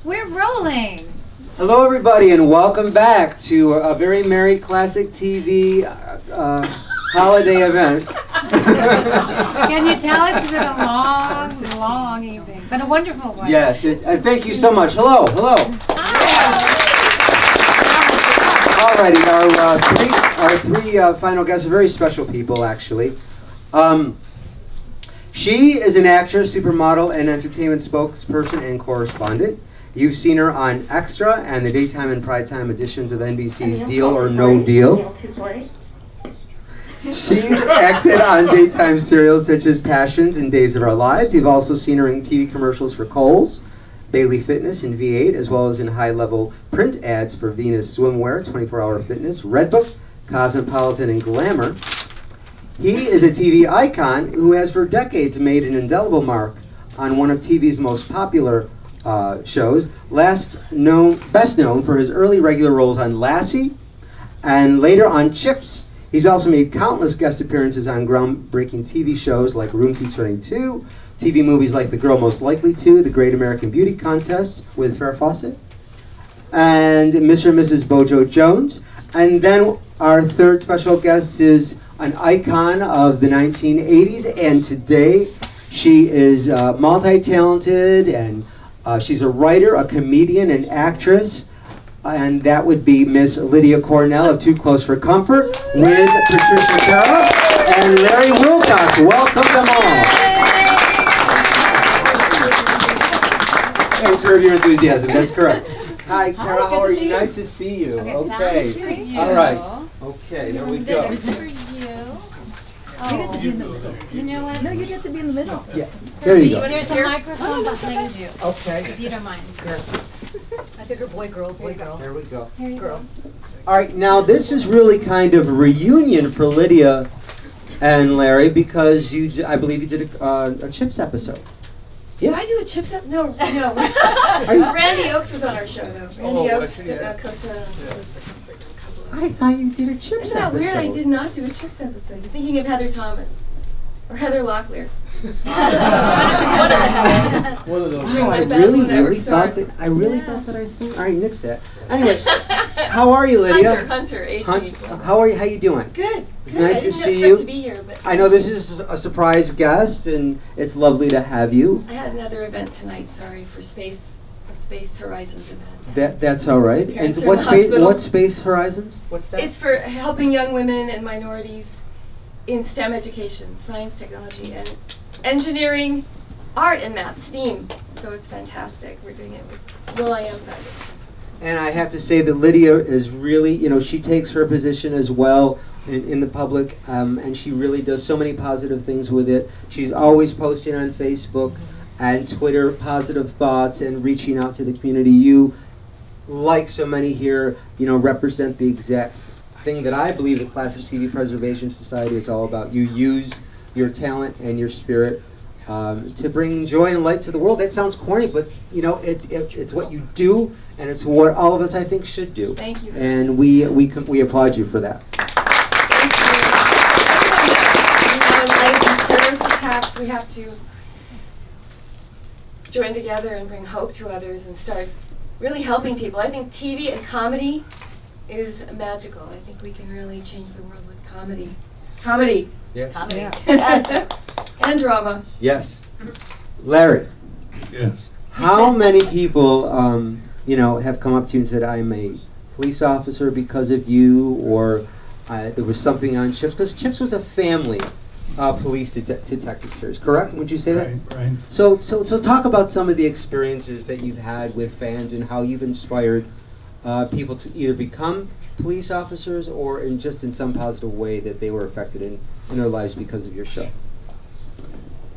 We're rolling. Hello, everybody, and welcome back to a very merry classic TV holiday event. Can you tell it's been a long, long evening, but a wonderful one. Yes, and thank you so much. Hello, hello. Hi. Alrighty, our three final guests are very special people, actually. She is an actress, supermodel, and entertainment spokesperson and correspondent. You've seen her on Extra and the daytime and primetime editions of NBC's Deal or No Deal. She's acted on daytime serials such as Passions and Days of Our Lives. You've also seen her in TV commercials for Kohl's, Bailey Fitness, and V8, as well as in high-level print ads for Venus Swimwear, 24-Hour Fitness, Redbook, Cosmopolitan, and Glamour. He is a TV icon who has for decades made an indelible mark on one of TV's most popular shows, best known for his early regular roles on Lassie and later on Chips. He's also made countless guest appearances on groundbreaking TV shows like Room 222, TV movies like The Girl Most Likely To, The Great American Beauty Contest with Farrah Fawcett, and Mr. and Mrs. Bojo Jones. And then our third special guest is an icon of the 1980s, and today she is multi-talented, and she's a writer, a comedian, an actress, and that would be Miss Lydia Cornell of Too Close for Comfort with Patricia Carroll and Larry Wilcox. Welcome them all. And curb your enthusiasm, that's correct. Hi, Carol, how are you? Nice to see you. Okay. All right. Okay, there we go. This is for you. You get to be in the middle. You know what? No, you get to be in the middle. Yeah, there you go. There's a microphone behind you, Okay. if you don't mind. I figure boy, girl, boy, girl. There we go. Here you Girl. All right, now this is really kind of a reunion for Lydia and Larry because I believe you did a Chips episode. Did I do a Chips episode? No. Randy Oakes was on our show, though. Randy Oakes co-starred on I thought you did a Chips Isn't that episode. weird? I did not do a Chips episode. You're thinking of Heather Thomas. Or Heather Locklear. One of those. During Oh, my I Battle really Network thought star. that I seen. All right, nix that. Anyway, how are you, Lydia? Hunter, AG. How are you? How you doing? Good. It's Good. nice I to didn't see expect you. to be here, but I know this is a surprise guest, and it's lovely to have you. I had another event tonight. Sorry for Space Horizons event. That's all right. And Parents are what in the space? hospital. What Space Horizons? What's that? It's for helping young women and minorities in STEM education, science, technology, and engineering, art, and math, STEAM. So it's fantastic. We're doing it with Will.I.Am Foundation. And I have to say that Lydia is really, she takes her position as well in the public, and she really does so many positive things with it. She's always posting on Facebook and Twitter positive thoughts and reaching out to the community. You, like so many here, represent the exact thing that I believe the Classic TV Preservation Society is all about. You use your talent and your spirit to bring joy and light to the world. That sounds corny, but it's what you do, and it's what all of us, I think, should do. Thank you. And we applaud you for that. Thank you. In light of these terrorist attacks, we have to join together and bring hope to others and start really helping people. I think TV and comedy is magical. I think we can really change the world with comedy. Comedy. Yes. Comedy. Yes. And drama. Yes. Larry. Yes. How many people, have come up to you and said, "I'm a police officer because of you," or there was something on Chips? Because Chips was a family police detective series, correct? Would you say that? Right. So talk about some of the experiences that you've had with fans and how you've inspired people to either become police officers or in some positive way that they were affected in their lives because of your show.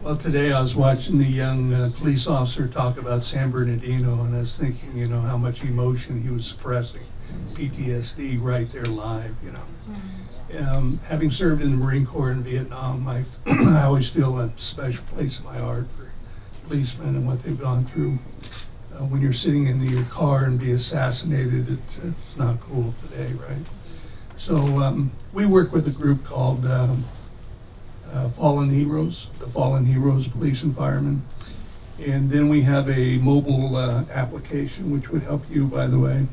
Well, today I was watching the young police officer talk about San Bernardino, and I was thinking, how much emotion he was suppressing. PTSD right there live, Having served in the Marine Corps in Vietnam, I always feel a special place in my heart for policemen and what they've gone through. When you're sitting in your car and be assassinated, it's not cool today, right? So we work with a group called Fallen Heroes, the Fallen Heroes Police and Firemen. And then we have a mobile application, which would help you, by the way.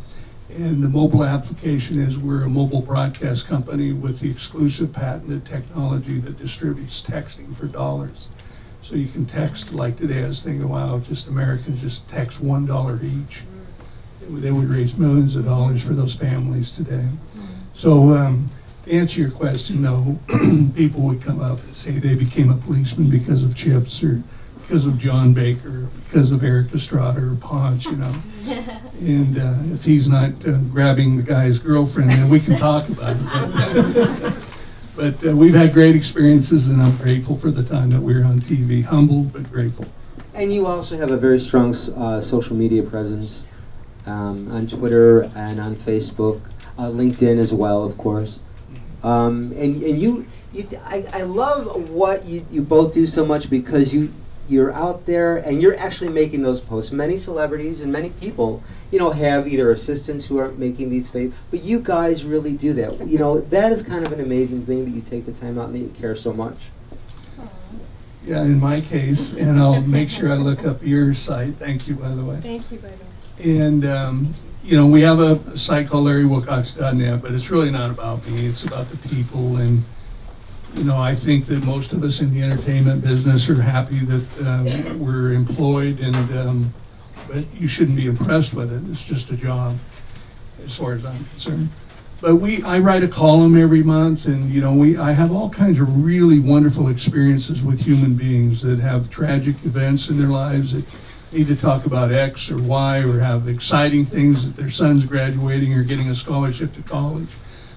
And the mobile application is we're a mobile broadcast company with the exclusive patented technology that distributes texting for dollars. So you can text, like today I was thinking, wow, just Americans just text $1 each. They would raise millions of dollars for those families today. So to answer your question, though, people would come up and say they became a policeman because of Chips or because of John Baker, because of Eric Estrada or Ponch, you know. And if he's not grabbing the guy's girlfriend, then we can talk about it. But we've had great experiences, and I'm grateful for the time that we're on TV. Humbled, but grateful. And you also have a very strong social media presence on Twitter and on Facebook, LinkedIn as well, of course. And I love what you both do so much because you're out there and you're actually making those posts. Many celebrities and many people, you know, have either assistants who are making these faces, but you guys really do that. You know, that is kind of an amazing thing that you take the time out and that you care so much. Yeah, in my case, and I'll make sure I look up your site. Thank you, by the way. Thank you, by the way. And, you know, we have a site called LarryWilcox.net, but it's really not about me. It's about the people. And, you know, I think that most of us in the entertainment business are happy that we're employed, and but you shouldn't be impressed with it. It's just a job, as far as I'm concerned. But I write a column every month, and you know, I have all kinds of really wonderful experiences with human beings that have tragic events in their lives that need to talk about X or Y, or have exciting things that their son's graduating or getting a scholarship to college,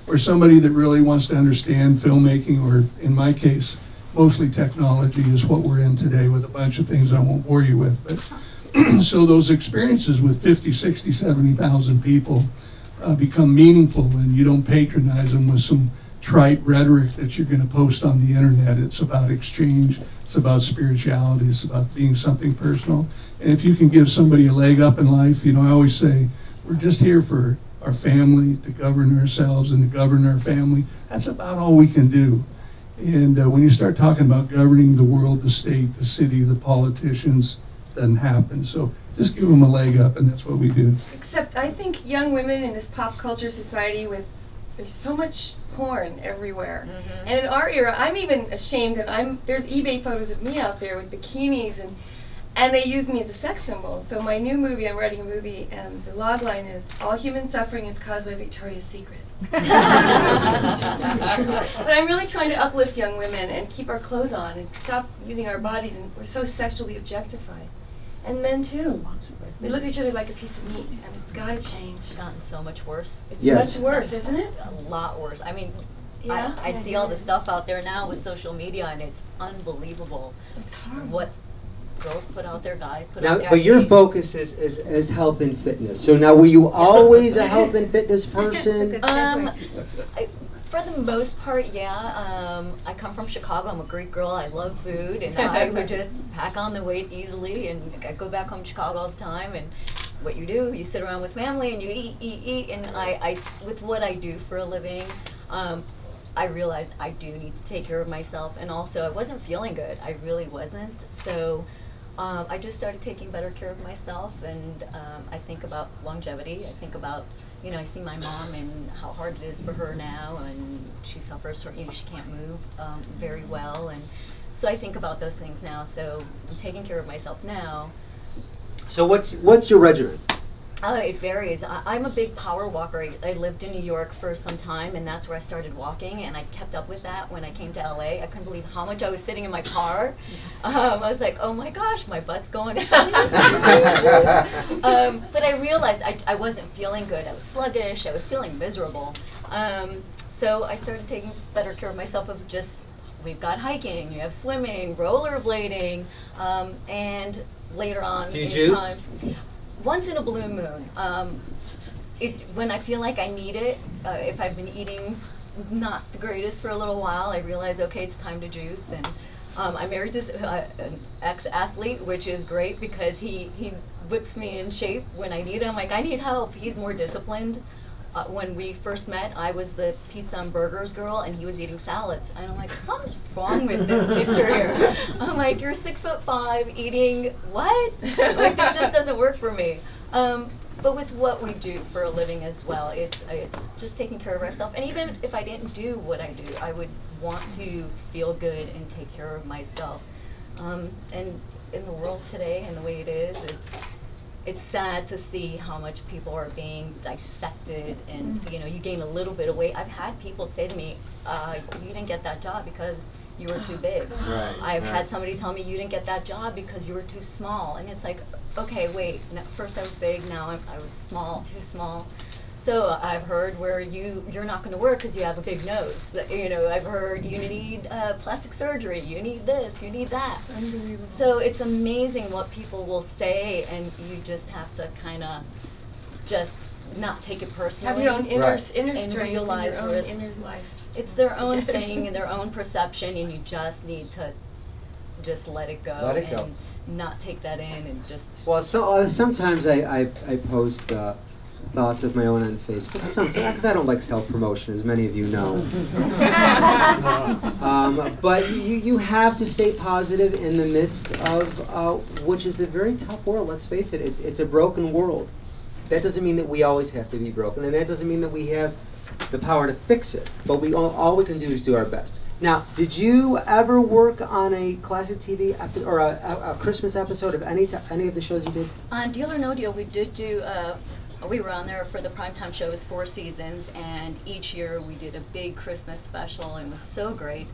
or somebody that really wants to understand filmmaking, or in my case, mostly technology is what we're in today with a bunch of things I won't bore you with. But so those experiences with 50, 60, 70,000 people become meaningful, and you don't patronize them with some trite rhetoric that you're going to post on the internet. It's about exchange, it's about spirituality, it's about being something personal. And if you can give somebody a leg up in life, you know, I always say, we're just here for our family, to govern ourselves and to govern our family. That's about all we can do. And when you start talking about governing the world, the state, the city, the politicians, it doesn't happen. So just give them a leg up, and that's what we do. Except I think young women in this pop culture society there's so much porn everywhere. Mm-hmm. And in our era, I'm even ashamed that there's eBay photos of me out there with bikinis, and they use me as a sex symbol. So my new movie, I'm writing a movie, and the log line is, all human suffering is caused by Victoria's Secret. Which is so true. But I'm really trying to uplift young women and keep our clothes on and stop using our bodies, and we're so sexually objectified. And men too. We look at each other like a piece of meat, and it's got to change. It's gotten so much worse. It's Yes. much worse, isn't it? A lot worse. I mean, Yeah. I see all the stuff out there now with social media, and it's unbelievable It's horrible. what girls put out there, guys put Now, out there. but your focus is health and fitness. So now, were you always a health and fitness That's a person? good segue. For the most part, yeah. I come from Chicago. I'm a Greek girl. I love food, and I would just pack on the weight easily. And I go back home to Chicago all the time. And what you do, you sit around with family and you eat. And I with what I do for a living, I realized I do need to take care of myself. And also, I wasn't feeling good. I really wasn't. So I just started taking better care of myself. And I think about longevity. I think about, you know, I see my mom and how hard it is for her now, and she suffers from, you know, she can't move very well, and so I think about those things now. So I'm taking care of myself now. So what's your regimen? It varies. I'm a big power walker. I lived in New York for some time, and that's where I started walking, and I kept up with that when I came to LA. I couldn't believe how much I was sitting in my car. I was like, oh my gosh, my butt's going out. But I realized I wasn't feeling good. I was sluggish. I was feeling miserable. So I started taking better care of myself, of just, we've got hiking, you have swimming, rollerblading, and later on Do you in juice? time, once in a blue moon. When I feel like I need it, if I've been eating not the greatest for a little while, I realize, okay, it's time to juice. And I married this an ex-athlete, which is great because he whips me in shape when I need him. Like, I need help. He's more disciplined. when we first met, I was the pizza and burgers girl, and he was eating salads. And I'm like, something's wrong with this picture here. I'm like, you're 6'5", eating what? Like, this just doesn't work for me. But with what we do for a living as well, it's just taking care of ourselves. And even if I didn't do what I do, I would want to feel good and take care of myself. And in the world today and the way it is, it's sad to see how much people are being dissected, and you gain a little bit of weight. I've had people say to me, you didn't get that job because you were too big. Right, I've right. had somebody tell me, you didn't get that job because you were too small. And it's like, okay, wait, first I was big, now I was small, too small. So I've heard where you're not going to work because you have a big nose. I've heard you need plastic surgery, you need this, you need that. Unbelievable. So it's amazing what people will say, and you just have to kind of just not take it personally. Have your own inner, Right. inner And strength, realize and your where own inner life. It's their own thing and their own perception, and you just need to just let it go, Let it and go. not take that in and just. Well, sometimes I post thoughts of my own on Facebook. Sometimes, because I don't like self-promotion, as many of you know. But you have to stay positive in the midst of which is a very tough world. Let's face it. It's a broken world. That doesn't mean that we always have to be broken, and that doesn't mean that we have the power to fix it. But all we can do is do our best. Now, did you ever work on a classic TV or a Christmas episode of any of the shows you did? On Deal or No Deal, we did do. We were on there for the primetime shows, 4 seasons, and each year we did a big Christmas special, and it was so great.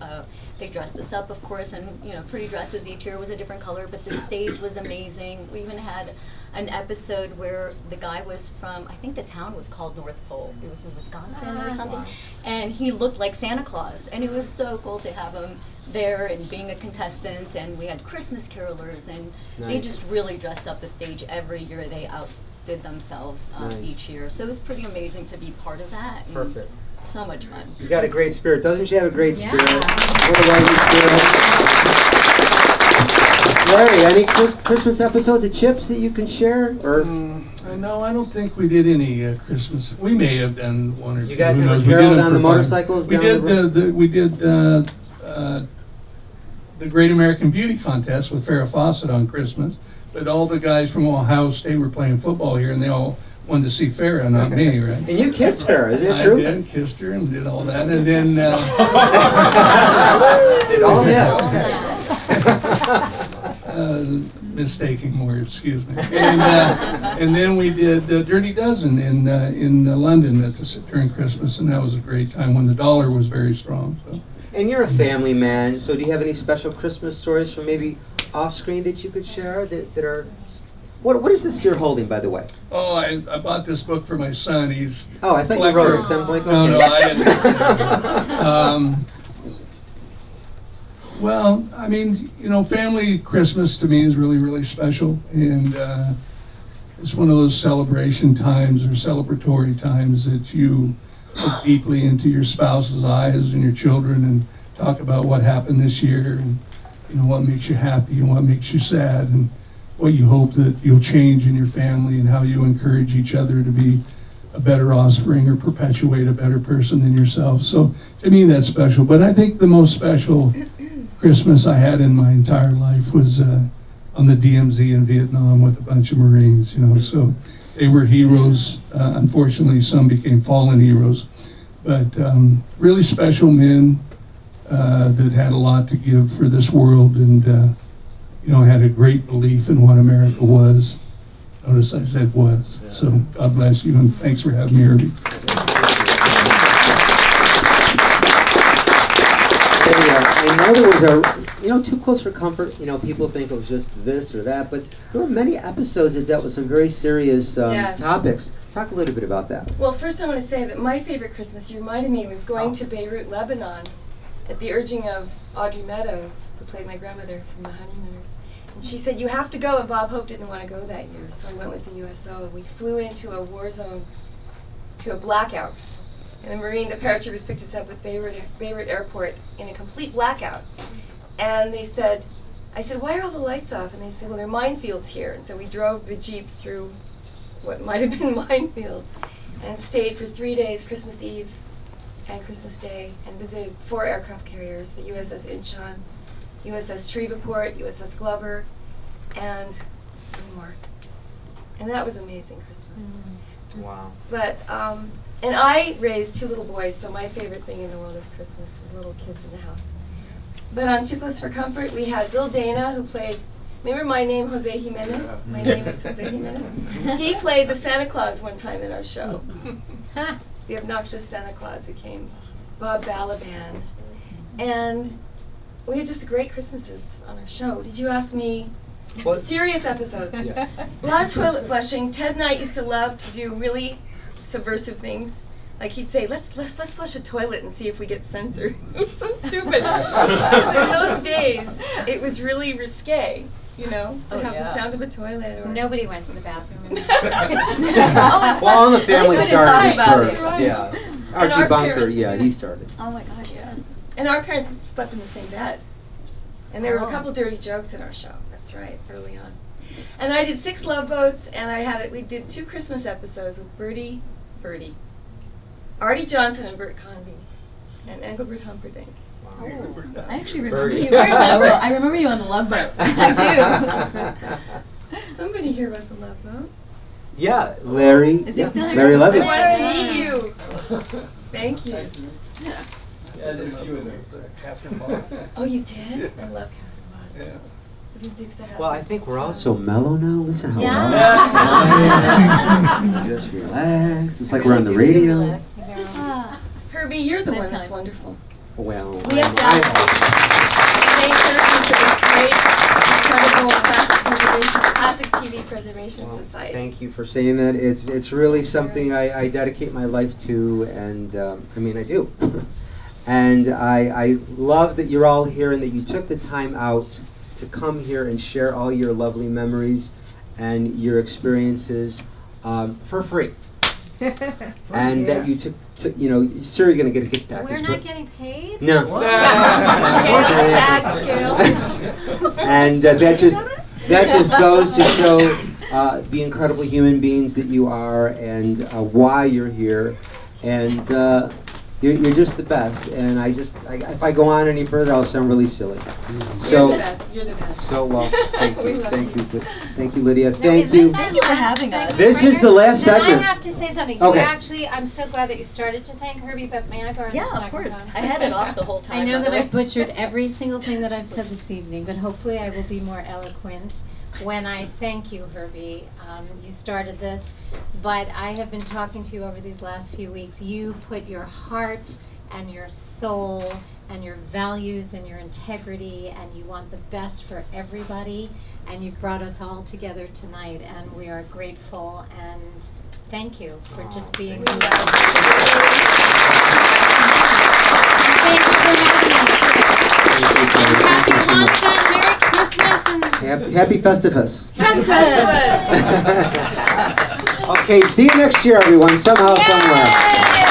They dressed us up, of course, and pretty dresses each year was a different color, but the stage was amazing. We even had an episode where the guy was from, I think the town was called North Pole. It was in Wisconsin or something, and he looked like Santa Claus, and it was so cool to have him there and being a contestant. And we had Christmas carolers, and they Nice. just really dressed up the stage every year. They outdid themselves Nice. each year, so it was pretty amazing to be part of that. And Perfect. so much fun. You got a great spirit. Doesn't she have a great Yeah. spirit? What a writing spirit. Larry, any Christmas episodes of Chips that you can share? Or No, I don't think we did any Christmas. We may have done one or two. You guys Who ever knows? We did caroled them on the for fun. motorcycles We down did. the road? We did the Great American Beauty Contest with Farrah Fawcett on Christmas. But all the guys from Ohio State were playing football here, and they all wanted to see Farrah, not me, right? And you kissed Farrah, isn't it I true? did, kissed her and did all that, and then Did all All that. mistaking words, excuse me. And then we did Dirty Dozen in London during Christmas, and that was a great time when the dollar was very strong. So. And you're a family man, so do you have any special Christmas stories from maybe off screen that you could share that are... What is this you're holding, by the way? Oh, I bought this book for my son. He's Oh, I thought you wrote it. Sounds like No, I didn't. Well, I mean, family Christmas to me is really, really special, and it's one of those celebration times or celebratory times that you look deeply into your spouse's eyes and your children and talk about what happened this year and what makes you happy and what makes you sad and what you hope that you'll change in your family and how you encourage each other to be a better offspring or perpetuate a better person than yourself. So to me that's special. But I think the most special Christmas I had in my entire life was on the DMZ in Vietnam with a bunch of Marines, so they were heroes. Unfortunately, some became fallen heroes, but really special men that had a lot to give for this world and had a great belief in what America was. Notice I said was. So God bless you, and thanks for having me, Herbie. I know there was Too Close for Comfort, people think it was just this or that, but there were many episodes that dealt with some very serious Yes. topics. Talk a little bit about that. Well, first I want to say that my favorite Christmas, you reminded me, was going to Beirut, Lebanon, at the urging of Audrey Meadows, who played my grandmother from The Honeymooners. And she said, you have to go, and Bob Hope didn't want to go that year, so I went with the USO. We flew into a war zone, to a blackout. And the Marine, the paratroopers picked us up at Beirut Airport in a complete blackout. And I said, why are all the lights off? And they said, well, there are minefields here. And so we drove the Jeep through what might have been minefields. and stayed for 3 days, Christmas Eve and Christmas Day, and visited 4 aircraft carriers, the USS Incheon, USS Shreveport, USS Glover, and one more. And that was amazing Christmas. Wow. But, and I raised 2 little boys, so my favorite thing in the world is Christmas, with little kids in the house. But on Too Close for Comfort, we had Bill Dana, who played, remember my name, Jose Jimenez? My name is Jose Jimenez. He played the Santa Claus one time in our show. The obnoxious Santa Claus who came, Bob Balaban. And we had just great Christmases on our show. Did you ask me? What? Serious episodes. Yeah. A lot of toilet flushing. Ted and I used to love to do really subversive things. Like he'd say, let's flush a toilet and see if we get censored. It was so stupid. Because in those days, it was really risque, you know, to have the sound of a toilet. So or nobody went to the bathroom. In and Well, all the family plus- started about first. it, right? Yeah. And Archie our Bunker, parents- yeah, he started. Oh my gosh, yes. And our parents slept in the same bed. And there were Oh. a couple dirty jokes in our show. That's right, early on. And I did 6 Love Boats, and we did 2 Christmas episodes with Bertie, Artie Johnson and Bert Convy, and Engelbert Humperdinck. I actually remember Birdie. you. I remember you on the Love Boat. I Somebody here wrote the Love Boat. Yeah, Larry. Is he still here? Larry I Levy. wanted to meet you. Thank you. Oh, you did? I love Catherine Bond. Yeah. The Dukes of Hazzard. Well, I think we're all so mellow now. Listen how Yeah. we're all just relax. It's like we're on the radio. Herbie, you're the one Bedtime. that's wonderful. Well, We have I- Thank Herbie for this great, incredible classic TV preservation Well, society. thank you for saying that. It's really something I dedicate my life to, and I mean I do. And I love that you're all here and that you took the time out to come here and share all your lovely memories and your experiences for free. And that you took, you know, you're sure you're going to get a gift package. We're but- not getting paid? No. Sad scale. And that just goes to show the incredible human beings that you are and why you're here. And you're just the best. And if I go on any further, I'll sound really silly. You're the best. You're the best. So well, thank We you, love thank you. you, thank you, Lydia. No, Thank is you. this our Thank you for last having us. segment This is right the now? last Then segment. I have to say something. Okay. You actually, I'm so glad that you started to thank Herbie, but may I borrow Yeah, this of course. microphone? I had it off the whole time. I know by that the I've way. butchered every single thing that I've said this evening, but hopefully I will be more eloquent when I thank you, Herbie. You started this, but I have been talking to you over these last few weeks. You put your heart and your soul and your values and your integrity, and you want the best for everybody, and you've brought us all together tonight, and we are grateful, and thank you for just being who you are. Thank you for having us. Happy Hanukkah, Merry Christmas, and Happy Festivus. Festivus! Okay, see you next year, everyone, somehow, somewhere. Yay!